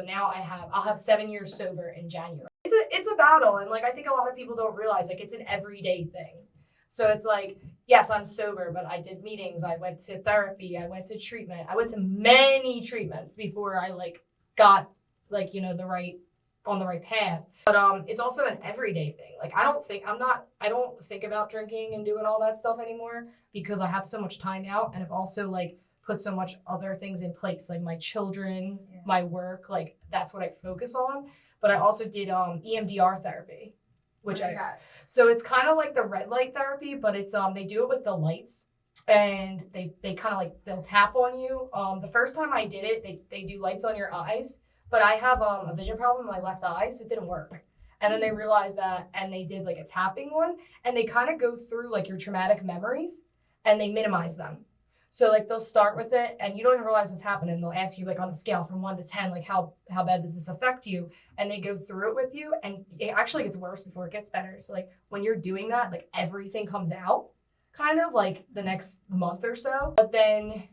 now I'll have 7 years sober in January. It's a battle. And like, I think a lot of people don't realize like it's an everyday thing. So it's like, yes, I'm sober, but I did meetings. I went to therapy. I went to treatment. I went to many treatments before I like got like, you know, on the right path. But it's also an everyday thing. Like I don't think about drinking and doing all that stuff anymore because I have so much time out, and I've also like put so much other things in place, like my children, my work, like that's what I focus on. But I also did EMDR therapy, so it's kind of like the red light therapy, but it's they do it with the lights, and they kind of like they'll tap on you. The first time I did it, they do lights on your eyes. But I have a vision problem in my left eye, so it didn't work. And then they realized that, and they did like a tapping one, and they kind of go through like your traumatic memories, and they minimize them. So like they'll start with it, and you don't even realize what's happening. They'll ask you like on a scale from 1 to 10, like how bad does this affect you? And they go through it with you, and it actually gets worse before it gets better. So like when you're doing that, like everything comes out, kind of like the next month or so. But then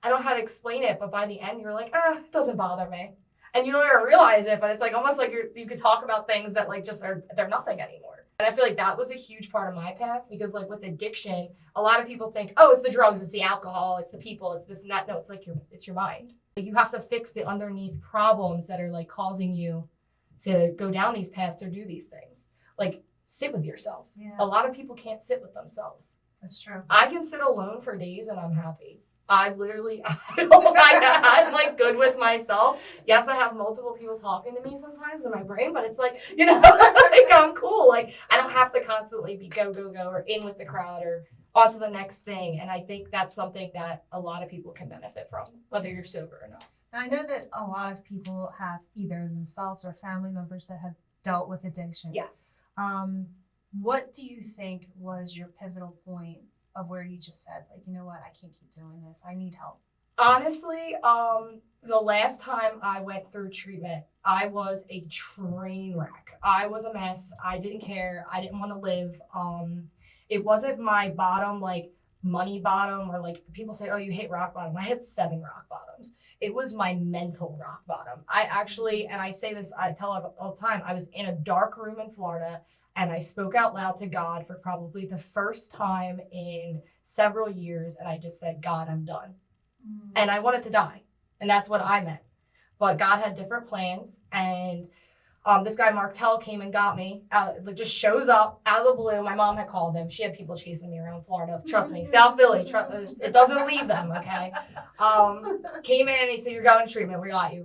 I don't know how to explain it, but by the end you're like, it doesn't bother me. And you don't even realize it, but it's like almost like you could talk about things that like just they're nothing anymore. And I feel like that was a huge part of my path because like with addiction, a lot of people think, oh, it's the drugs, it's the alcohol, it's the people, it's this and that. No, it's like it's your mind. Like, you have to fix the underneath problems that are like causing you to go down these paths or do these things. Like sit with yourself. Yeah. A lot of people can't sit with themselves. That's true. I can sit alone for days and I'm happy. I'm like good with myself. Yes, I have multiple people talking to me sometimes in my brain, but it's like, you know, like I'm cool. Like I don't have to constantly be go, or in with the crowd or on to the next thing. And I think that's something that a lot of people can benefit from, whether you're sober or not. I know that a lot of people have either themselves or family members that have dealt with addiction. Yes. What do you think was your pivotal point of where you just said, like, you know what, I can't keep doing this. I need help? Honestly, the last time I went through treatment, I was a train wreck. I was a mess. I didn't care. I didn't want to live. It wasn't my bottom, like money bottom, or like people say, oh, you hit rock bottom. I hit 7 rock bottoms. It was my mental rock bottom. I actually, and I say this, I tell it all the time, I was in a dark room in Florida, and I spoke out loud to God for probably the first time in several years. And I just said, God, I'm done. Mm. And I wanted to die. And that's what I meant. But God had different plans. And this guy, Martel, came and got me. Just shows up out of the blue. My mom had called him. She had people chasing me around Florida. Trust me. South Philly. It doesn't leave them, okay? Came in and he said, you're going to treatment. We got you.